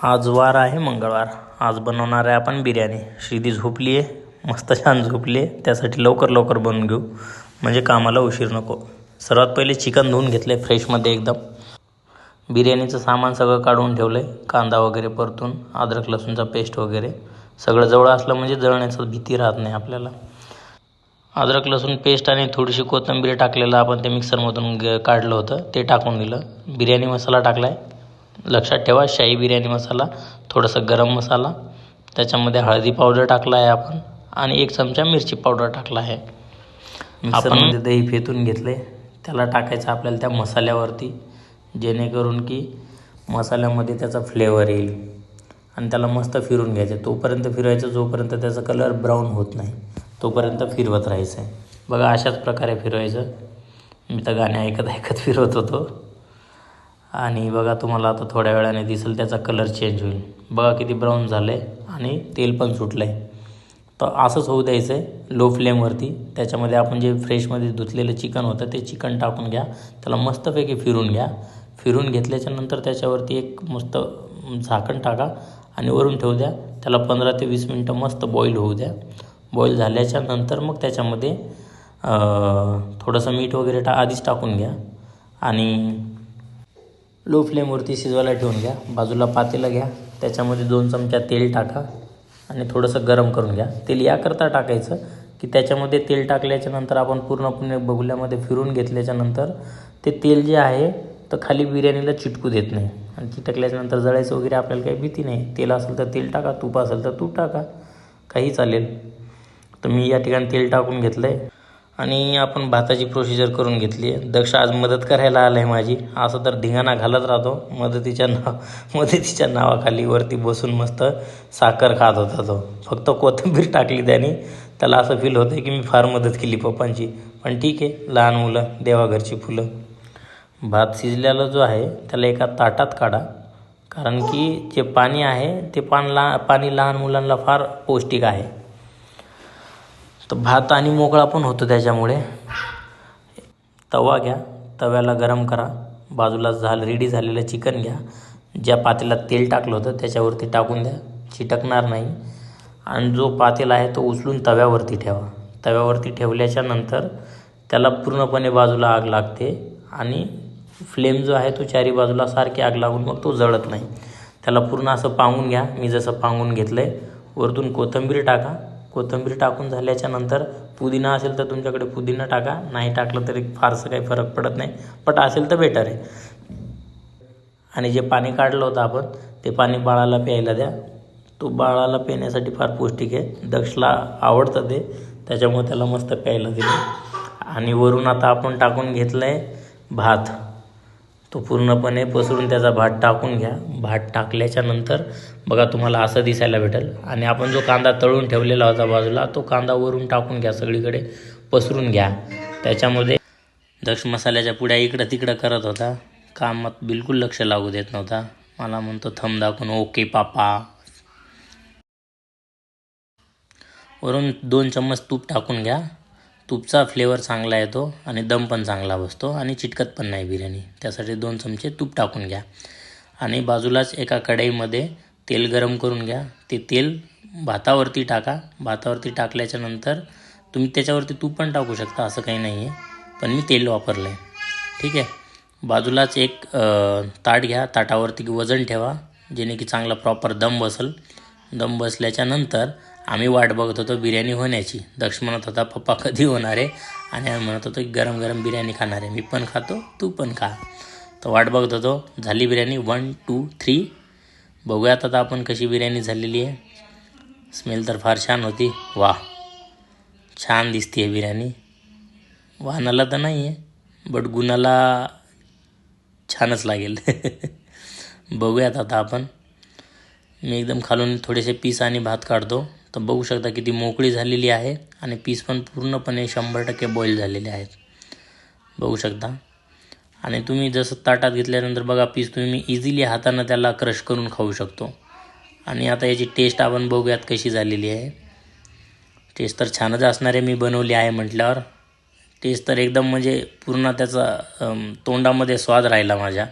आज वार आहे मंगळवार. आज बनवणार आहे आपण बिर्याणी. श्रीदी झोपली आहे, मस्त छान झोपली आहे. त्यासाठी लवकर लवकर बनवून घेऊ म्हणजे कामाला उशीर नको. सर्वात पहिले चिकन धुवून घेतले फ्रेशमध्ये एकदम. बिर्याणीचं सामान सगळं काढून ठेवलं आहे. कांदा वगैरे परतून, अद्रक लसूणचा पेस्ट वगैरे सगळं जवळ असलं म्हणजे जळण्याची भीती राहत नाही आपल्याला. अद्रक लसूण पेस्ट आणि थोडीशी कोथिंबीर टाकलेलं आपण ते मिक्सरमधून काढलं होतं, ते टाकून दिलं. बिर्याणी मसाला टाकला आहे. लक्षात ठेवा, शाही बिर्याणी मसाला, थोडंसं गरम मसाला, त्याच्यामध्ये हळदी पावडर टाकला आहे आपण आणि 1 चमचा मिरची पावडर टाकला आहे. मिक्सरमध्ये दही फेटून घेतले, त्याला टाकायचं आपल्याला त्या मसाल्यावरती, जेणेकरून की मसाल्यामध्ये त्याचा फ्लेवर येईल. आणि त्याला मस्त फिरून घ्यायचं. तोपर्यंत फिरवायचं जोपर्यंत त्याचा कलर ब्राऊन होत नाही, तोपर्यंत फिरवत राहायचं आहे. बघा अशाच प्रकारे फिरवायचं. मी तर गाणे ऐकत ऐकत फिरवत होतो. आणि बघा तुम्हाला आता थोड्या वेळाने दिसेल त्याचा कलर चेंज होईल. बघा किती ब्राऊन झालं आहे आणि तेल पण सुटलं आहे. तर असंच होऊ द्यायचं आहे लो फ्लेमवरती. त्याच्यामध्ये आपण जे फ्रेशमध्ये धुतलेलं चिकन होतं ते चिकन टाकून घ्या. त्याला मस्तपैकी फिरून घ्या. फिरून घेतल्याच्यानंतर त्याच्यावरती एक मस्त झाकण टाका आणि वरून ठेवू द्या. त्याला 15 ते 20 मिनटं मस्त बॉईल होऊ द्या. बॉईल झाल्याच्यानंतर मग त्याच्यामध्ये थोडंसं मीठ वगैरे आधीच टाकून घ्या आणि लो फ्लेमवरती शिजवायला ठेवून घ्या. बाजूला पातेलं घ्या, त्याच्यामध्ये 2 चमचा तेल टाका आणि थोडंसं गरम करून घ्या. तेल याकरता टाकायचं की त्याच्यामध्ये तेल टाकल्याच्यानंतर आपण पूर्णपणे बगुल्यामध्ये फिरून घेतल्याच्यानंतर ते तेल जे आहे तर खाली बिर्याणीला चिटकू देत नाही. आणि चिटकल्याच्यानंतर जळायचं वगैरे आपल्याला काही भीती नाही. तेल असेल तर तेल टाका, तूप असेल तर तूप टाका, काही चालेल. तर मी या ठिकाणी तेल टाकून घेतलं आहे आणि आपण भाताची प्रोसिजर करून घेतली आहे. दक्ष आज मदत करायला आला आहे माझी. असं तर धिंगाणा घालत राहतो. मदतीच्या नावाखाली वरती बसून मस्त साखर खात होता तो. फक्त कोथिंबीर टाकली त्याने. त्याला असं फील होतं की मी फार मदत केली पप्पांची. पण ठीक आहे, लहान मुलं देवाघरची फुलं. भात शिजलेला जो आहे त्याला एका ताटात काढा, कारण की जे पाणी आहे ते पाणी लहान मुलांना फार पौष्टिक आहे. तर भात आणि मोकळा पण होतो त्याच्यामुळे. तवा घ्या, तव्याला गरम करा. बाजूला रेडी झालेलं चिकन घ्या. ज्या पातेल्यात तेल टाकलं होतं त्याच्यावरती टाकून द्या, चिटकणार नाही. आणि जो पातेला आहे तो उचलून तव्यावरती ठेवा. तव्यावरती ठेवल्याच्या नंतर त्याला पूर्णपणे बाजूला आग लागते आणि फ्लेम जो आहे तो चारी बाजूला सारखी आग लागून मग तो जळत नाही. त्याला पूर्ण असं पांगून घ्या, मी जसं पांगून घेतलं आहे. वरतून कोथिंबीर टाका. कोथिंबीर टाकून झाल्याच्या नंतर पुदिना असेल तर तुमच्याकडे पुदिना टाका, नाही टाकलं तरी फारसं काही फरक पडत नाही, बट असेल तर बेटर आहे. आणि जे पाणी काढलं होतं आपण ते पाणी बाळाला प्यायला द्या. तो बाळाला पिण्यासाठी फार पौष्टिक आहे. दक्षला आवडतं ते, त्याच्यामुळे त्याला मस्त प्यायला दिलं. आणि वरून आता आपण टाकून घेतलं आहे भात. तो पूर्णपणे पसरून त्याचा भात टाकून घ्या. भात टाकल्याच्या नंतर बघा तुम्हाला असं दिसायला भेटेल. आणि आपण जो कांदा तळून ठेवलेला होता बाजूला, तो कांदा वरून टाकून घ्या, सगळीकडे पसरून घ्या. त्याच्यामध्ये दक्ष मसाल्याच्या पुड्या इकडं तिकडं करत होता. कामात बिलकुल लक्ष लागू देत नव्हता. मला म्हणतो थंब दाखवून, ओके पापा. वरून 2 चम्मच तूप टाकून घ्या. तूपचा फ्लेवर चांगला येतो आणि दम पण चांगला बसतो आणि चिटकत पण नाही बिर्याणी. त्यासाठी 2 चमचे तूप टाकून घ्या. आणि बाजूलाच एका कढईमध्ये तेल गरम करून घ्या. ते तेल भातावरती टाका. भातावरती टाकल्याच्या नंतर तुम्ही त्याच्यावरती तूप पण टाकू शकता, असं काही नाही आहे, पण मी तेल वापरलं आहे. ठीक आहे. बाजूलाच एक ताट घ्या. ताटावरती वजन ठेवा, जेणे की चांगला प्रॉपर दम बसल. दम बसल्याच्या नंतर आम्ही वाट बघत होतो बिर्याणी होण्याची. दक्ष म्हणत होता पप्पा कधी होणार आहे, आणि आम्ही म्हणत होतो की गरम गरम बिर्याणी खाणार आहे, मी पण खातो तू पण खा. तर वाट बघत होतो. झाली बिर्याणी. 1 2 3. बघूयात आता आपण कशी बिर्याणी झालेली आहे. स्मेल तर फार छान होती. वाह, छान दिसते आहे बिर्याणी. वाहनाला तर नाही आहे, बट गुणाला छानच लागेल. बघूयात आता आपण. मी एकदम खालून थोडेसे पीस आणि भात काढतो. तर बघू शकता किती मोकळी झालेली आहे आणि पीस पण पूर्णपणे 100% बॉईल झालेले आहेत, बघू शकता. आणि तुम्ही जसं ताटात घेतल्यानंतर बघा पीस तुम्ही इझिली हातानं त्याला क्रश करून खाऊ शकतो. आणि आता याची टेस्ट आपण बघूयात कशी झालेली आहे. टेस्ट तर छानच असणार आहे, मी बनवली आहे म्हटल्यावर. टेस्ट तर एकदम म्हणजे पूर्ण त्याचा तोंडामध्ये स्वाद राहिला माझ्या.